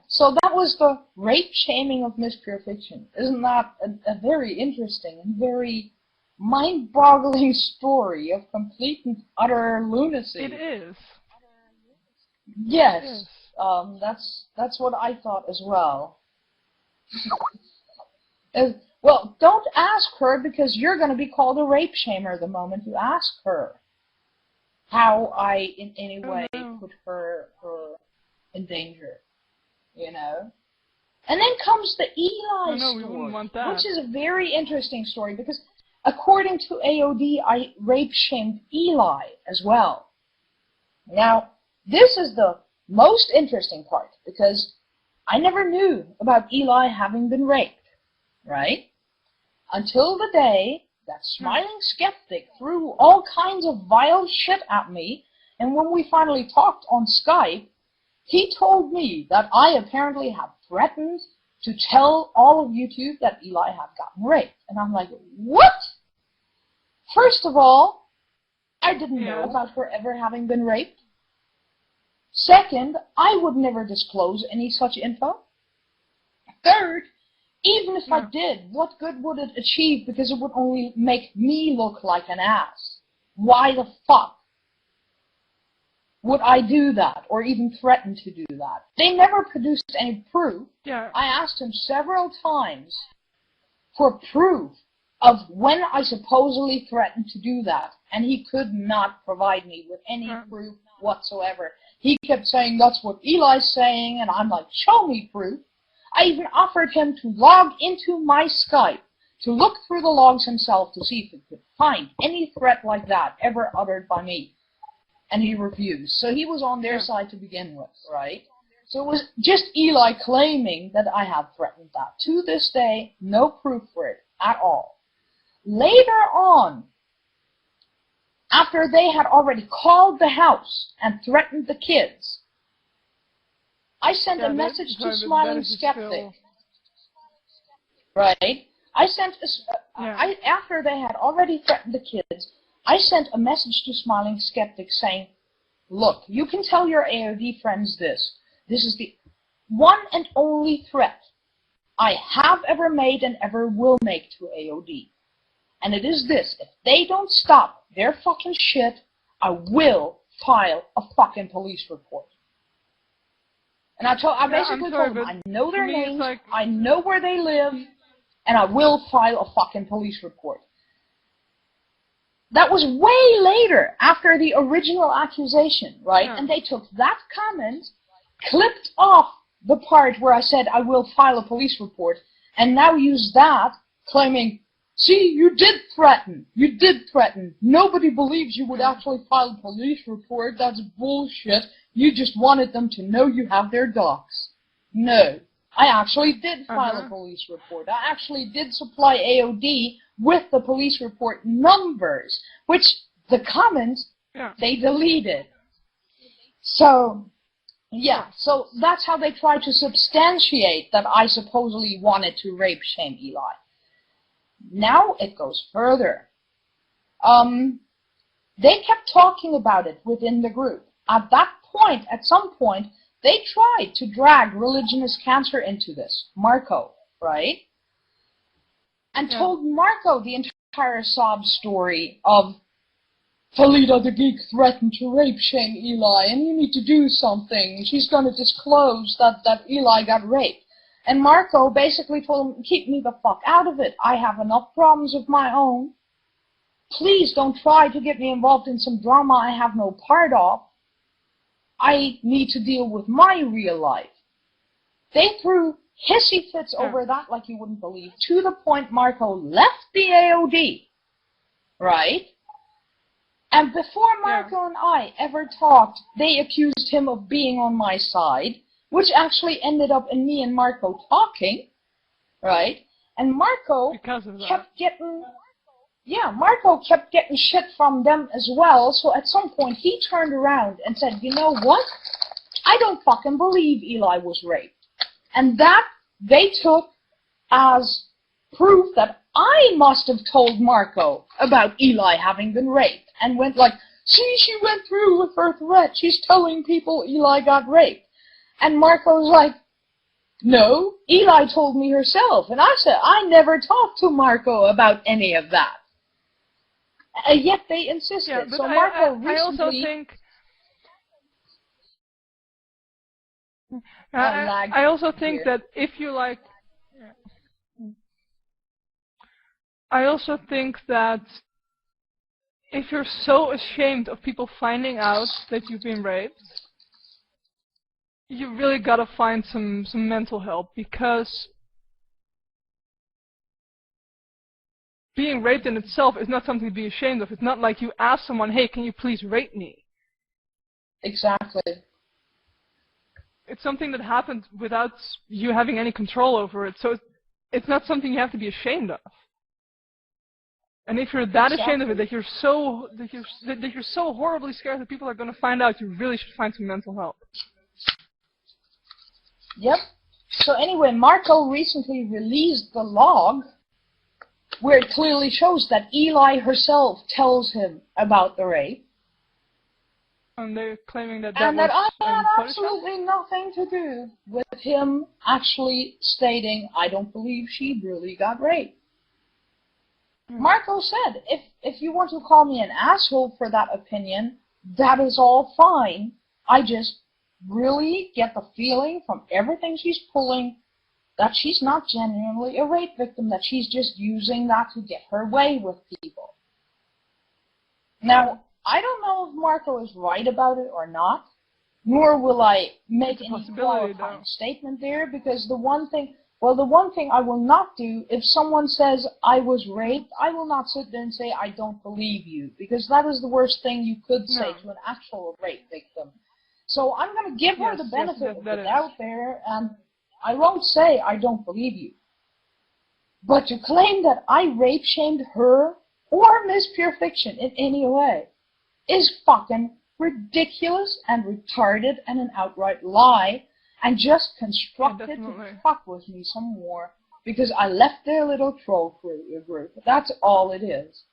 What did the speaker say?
So that was the rape shaming of Miss Pure Fiction. Isn't that a very interesting and very mind-boggling story of complete and utter lunacy? It is. Yes. It is. That's what I thought as well. Well, don't ask her, because you're going to be called a rape shamer the moment you ask her how I in any way put her in danger, you know. And then comes the Eli no, we story, wouldn't want that. which is a very interesting story, because according to AOD, I rape shamed Eli as well. Now, this is the most interesting part, because I never knew about Eli having been raped, right? Until the day that Smiling Skeptic threw all kinds of vile shit at me, and when we finally talked on Skype, he told me that I apparently have threatened to tell all of YouTube that Eli had gotten raped. And I'm like, what? First of all, I didn't know about her ever having been raped. Second, I would never disclose any such info. Third, even if I did, what good would it achieve, because it would only make me look like an ass? Why the fuck would I do that, or even threaten to do that? They never produced any proof. Yeah. I asked him several times for proof of when I supposedly threatened to do that, and he could not provide me with any proof whatsoever. He kept saying, that's what Eli's saying, and I'm like, show me proof. I even offered him to log into my Skype to look through the logs himself to see if he could find any threat like that ever uttered by me. And he refused. So he was on their side to begin with, right? So it was just Eli claiming that I had threatened that. To this day, no proof for it at all. Later on, after they had already called the house and threatened the kids, I sent a message to Smiling Skeptic. Right? After they had already threatened the kids, I sent a message to Smiling Skeptic saying, look, you can tell your AOD friends this. This is the one and only threat I have ever made and ever will make to AOD. And it is this: if they don't stop their fucking shit, I will file a fucking police report. And I basically told them, I know their names, I know where they live, and I will file a fucking police report. That was way later, after the original accusation, right? Yeah. And they took that comment, clipped off the part where I said I will file a police report, and now use that, claiming, see, you did threaten. You did threaten. Nobody believes you would actually file a police report. That's bullshit. You just wanted them to know you have their docs. No. I actually did file a police report. I actually did supply AOD with the police report numbers, which the comments, they deleted. So, yeah, so that's how they tried to substantiate that I supposedly wanted to rape shame Eli. Now it goes further. They kept talking about it within the group. At some point, they tried to drag Religion is Cancer into this. Marco, right? And told Marco the entire sob story of Talita the Geek threatened to rape shame Eli, and you need to do something. She's going to disclose that Eli got raped. And Marco basically told him, keep me the fuck out of it. I have enough problems of my own. Please don't try to get me involved in some drama I have no part of. I need to deal with my real life. They threw hissy fits over that like you wouldn't believe, to the point Marco left the AOD, right? And before Marco and I ever talked, they accused him of being on my side, which actually ended up in me and Marco talking, right? And Marco kept getting... Yeah, Marco kept getting shit from them as well, so at some point he turned around and said, you know what? I don't fucking believe Eli was raped. And that they took as proof that I must have told Marco about Eli having been raped, and went like, see, she went through with her threat. She's telling people Eli got raped. And Marco's like, No, Eli told me herself, and I said, I never talked to Marco about any of that. Yet they insisted. Yeah, but so Marco recently... I also think... I also think that if you like... I also think that if you're so ashamed of people finding out that you've been raped, you really gotta find some mental help, because being raped in itself is not something to be ashamed of. It's not like you ask someone, hey, can you please rape me? Exactly. It's something that happened without you having any control over it, so it's not something you have to be ashamed of. And if you're that ashamed of it, that you're so horribly scared that people are going to find out, you really should find some mental help. Yep. So anyway, Marco recently released the log where it clearly shows that Eli herself tells him about the rape. And they're claiming that and that I had Photoshop? absolutely nothing to do with him actually stating, I don't believe she really got raped. Marco said, if you want to call me an asshole for that opinion, that is all fine. I just really get the feeling from everything she's pulling that she's not genuinely a rape victim, that she's just using that to get her way with people. Now, I don't know if Marco is right about it or not, nor will I make any qualifying statement there, because the one thing I will not do, if someone says I was raped, I will not sit there and say I don't believe you, because that is the worst thing you could say to an actual rape victim. So I'm going to give her the benefit of the doubt there, and I won't say I don't believe you. But to claim that I rape-shamed her or Miss Pure Fiction in any way is fucking ridiculous and retarded and an outright lie, and just constructed to fuck with me some more because I left their little troll group. That's all it is.